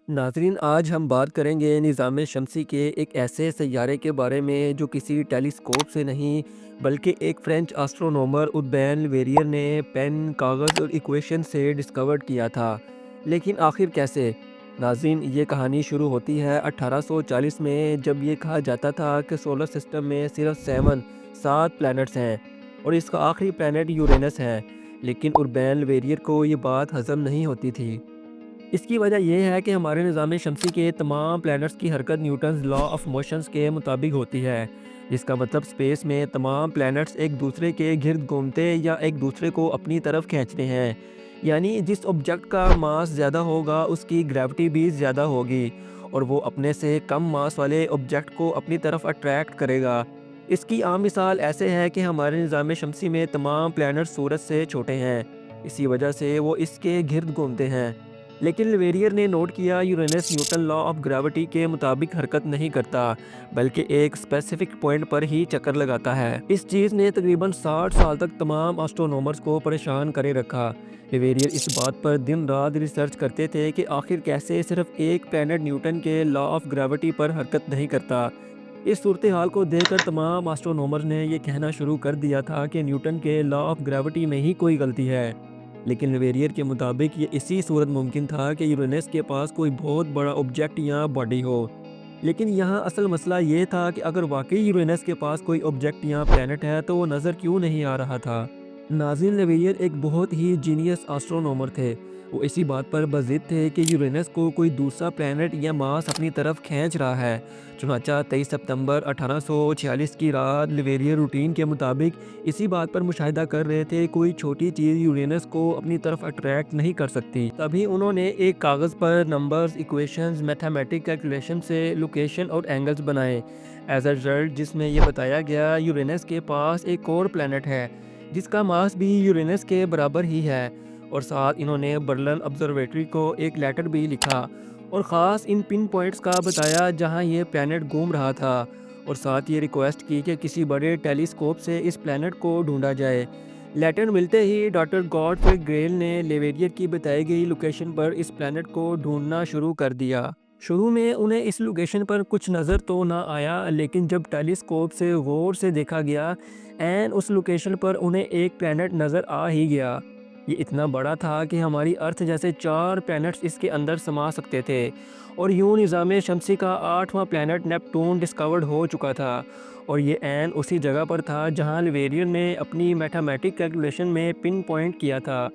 ناظرین، آج ہم بات کریں گے نظام شمسی کے ایک ایسے سیارے کے بارے میں جو کسی ٹیلیسکوپ سے نہیں بلکہ ایک فرینچ آسٹرونومر اوربین لیویریئر نے پین، کاغذ اور ایکویشن سے ڈسکورڈ کیا تھا۔ لیکن آخر کیسے؟ ناظرین، یہ کہانی شروع ہوتی ہے 1840 میں، جب یہ کہا جاتا تھا کہ سولر سسٹم میں صرف 7 پلانٹس ہیں اور اس کا آخری پلانٹ یورینس ہے۔ لیکن اوربین لیویریئر کو یہ بات ہضم نہیں ہوتی تھی۔ اس کی وجہ یہ ہے کہ ہمارے نظام شمسی کے تمام پلانٹس کی حرکت نیوٹنز لا آف موشنز کے مطابق ہوتی ہے، جس کا مطلب اسپیس میں تمام پلانٹس ایک دوسرے کے گرد گھومتے یا ایک دوسرے کو اپنی طرف کھینچتے ہیں۔ یعنی جس آبجیکٹ کا ماس زیادہ ہوگا اس کی گریوٹی بھی زیادہ ہوگی اور وہ اپنے سے کم ماس والے آبجیکٹ کو اپنی طرف اٹریکٹ کرے گا۔ اس کی عام مثال ایسے ہے کہ ہمارے نظام شمسی میں تمام پلانٹس سورج سے چھوٹے ہیں، اسی وجہ سے وہ اس کے گرد گھومتے ہیں۔ لیکن لیویریئر نے نوٹ کیا یورینس نیوٹن لا آف گریوٹی کے مطابق حرکت نہیں کرتا بلکہ ایک اسپیسیفک پوائنٹ پر ہی چکر لگاتا ہے۔ اس چیز نے تقریباً 60 سال تک تمام آسٹرونومرز کو پریشان کرے رکھا۔ لیویریئر اس بات پر دن رات ریسرچ کرتے تھے کہ آخر کیسے صرف ایک پلانٹ نیوٹن کے لا آف گریوٹی پر حرکت نہیں کرتا۔ اس صورتحال کو دیکھ کر تمام آسٹرونومرز نے یہ کہنا شروع کر دیا تھا کہ نیوٹن کے لا آف گریوٹی میں ہی کوئی غلطی ہے۔ لیکن لیویریئر کے مطابق یہ اسی صورت ممکن تھا کہ یورینس کے پاس کوئی بہت بڑا آبجیکٹ یا باڈی ہو۔ لیکن یہاں اصل مسئلہ یہ تھا کہ اگر واقعی یورینس کے پاس کوئی آبجیکٹ یا پلانٹ ہے تو وہ نظر کیوں نہیں آ رہا تھا؟ ناظرین، لیویریئر ایک بہت ہی جینیس آسٹرونومر تھے۔ وہ اسی بات پر بضد تھے کہ یورینس کو کوئی دوسرا پلانٹ یا ماس اپنی طرف کھینچ رہا ہے۔ چنانچہ 23 ستمبر 1846 کی رات لیویریئر روٹین کے مطابق اسی بات پر مشاہدہ کر رہے تھے کوئی چھوٹی چیز یورینس کو اپنی طرف اٹریکٹ نہیں کر سکتی۔ تبھی انہوں نے ایک کاغذ پر نمبرز، ایکویشنز، میتھمیٹک کیلکولیشن سے لوکیشن اور اینگلز بنائے۔ ایز اے رزلٹ جس میں یہ بتایا گیا یورینس کے پاس ایک اور پلانٹ ہے جس کا ماس بھی یورینس کے برابر ہی ہے، اور ساتھ انہوں نے برلن آبزرویٹری کو ایک لیٹر بھی لکھا اور خاص ان پن پوائنٹس کا بتایا جہاں یہ پلانٹ گھوم رہا تھا، اور ساتھ یہ ریکویسٹ کی کہ کسی بڑے ٹیلیسکوپ سے اس پلانٹ کو ڈھونڈا جائے۔ لیٹر ملتے ہی ڈاکٹر گاڈفرے گریل نے لیویریئر کی بتائی گئی لوکیشن پر اس پلانٹ کو ڈھونڈنا شروع کر دیا۔ شروع میں انہیں اس لوکیشن پر کچھ نظر تو نہ آیا، لیکن جب ٹیلیسکوپ سے غور سے دیکھا گیا این اس لوکیشن پر انہیں ایک پلانٹ نظر آ ہی گیا۔ یہ اتنا بڑا تھا کہ ہماری ارتھ جیسے 4 پلانٹس اس کے اندر سما سکتے تھے، اور یوں نظام شمسی کا 8واں پلانٹ نیپٹون ڈسکورڈ ہو چکا تھا، اور یہ عین اسی جگہ پر تھا جہاں لیویریئر نے اپنی میتھمیٹک کیلکولیشن میں پن پوائنٹ کیا تھا۔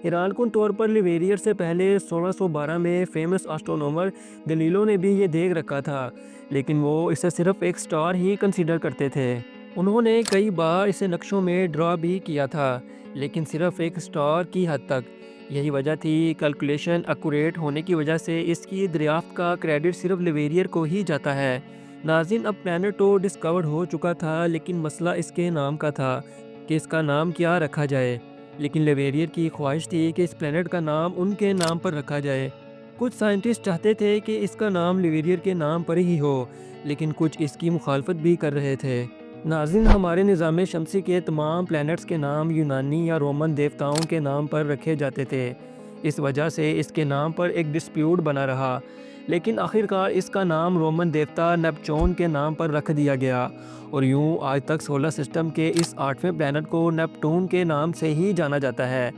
حیران کن طور پر لیویریئر سے پہلے 1612 میں فیمس آسٹرونومر گلیلیو نے بھی یہ دیکھ رکھا تھا، لیکن وہ اسے صرف ایک سٹار ہی کنسیڈر کرتے تھے۔ انہوں نے کئی بار اسے نقشوں میں ڈرا بھی کیا تھا، لیکن صرف ایک سٹار کی حد تک۔ یہی وجہ تھی کیلکولیشن ایکوریٹ ہونے کی وجہ سے اس کی دریافت کا کریڈٹ صرف لیویریئر کو ہی جاتا ہے۔ ناظرین، اب پلانٹ تو ڈسکورڈ ہو چکا تھا، لیکن مسئلہ اس کے نام کا تھا کہ اس کا نام کیا رکھا جائے۔ لیکن لیویریئر کی خواہش تھی کہ اس پلانٹ کا نام ان کے نام پر رکھا جائے۔ کچھ سائنٹسٹ چاہتے تھے کہ اس کا نام لیویریئر کے نام پر ہی ہو، لیکن کچھ اس کی مخالفت بھی کر رہے تھے۔ ناظرین، ہمارے نظام شمسی کے تمام پلانٹس کے نام یونانی یا رومن دیوتاؤں کے نام پر رکھے جاتے تھے۔ اس وجہ سے اس کے نام پر ایک ڈسپیوٹ بنا رہا، لیکن آخرکار اس کا نام رومن دیوتا نیپچون کے نام پر رکھ دیا گیا، اور یوں آج تک سولر سسٹم کے اس 8ویں پلانٹ کو نیپٹون کے نام سے ہی جانا جاتا ہے۔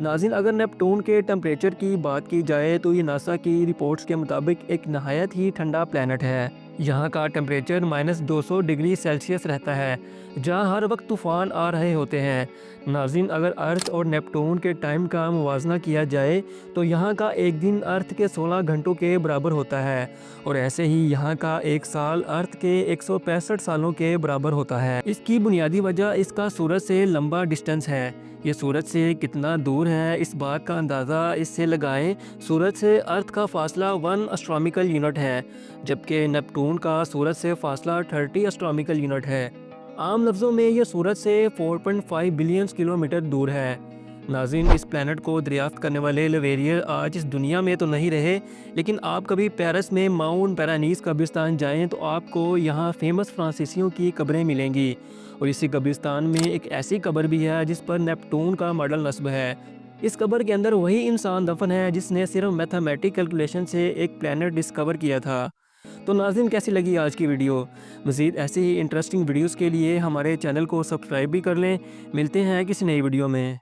ناظرین، اگر نیپٹون کے ٹمپریچر کی بات کی جائے تو یہ ناسا کی رپورٹس کے مطابق ایک نہایت ہی ٹھنڈا پلانٹ ہے۔ یہاں کا ٹمپریچر -200 ڈگری سیلسیس رہتا ہے، جہاں ہر وقت طوفان آ رہے ہوتے ہیں۔ ناظرین، اگر ارتھ اور نیپٹون کے ٹائم کا موازنہ کیا جائے تو یہاں کا ایک دن ارتھ کے 16 گھنٹوں کے برابر ہوتا ہے، اور ایسے ہی یہاں کا ایک سال ارتھ کے 165 سالوں کے برابر ہوتا ہے۔ اس کی بنیادی وجہ اس کا سورج سے لمبا ڈسٹنس ہے۔ یہ سورج سے کتنا دور ہے اس بات کا اندازہ اس سے لگائیں۔ سورج سے ارتھ کا فاصلہ 1 اسٹرانومیکل یونٹ ہے، جبکہ نیپٹون کا سورج سے فاصلہ 30 اسٹرانومیکل یونٹ ہے۔ عام لفظوں میں یہ سورج سے 4.5 بلین کلومیٹر دور ہے۔ ناظرین، اس پلانٹ کو دریافت کرنے والے لیویریئر آج اس دنیا میں تو نہیں رہے، لیکن آپ کبھی پیرس میں ماؤنٹ پیرانیس قبرستان جائیں تو آپ کو یہاں فیمس فرانسیسیوں کی قبریں ملیں گی، اور اسی قبرستان میں ایک ایسی قبر بھی ہے جس پر نیپٹون کا ماڈل نصب ہے۔ اس قبر کے اندر وہی انسان دفن ہے جس نے صرف میتھمیٹک کیلکولیشن سے ایک پلانٹ ڈسکور کیا تھا۔ تو ناظرین، کیسی لگی آج کی ویڈیو؟ مزید ایسی ہی انٹرسٹنگ ویڈیوز کے لیے ہمارے چینل کو سبسکرائب بھی کر لیں۔ ملتے ہیں کسی نئی ویڈیو میں۔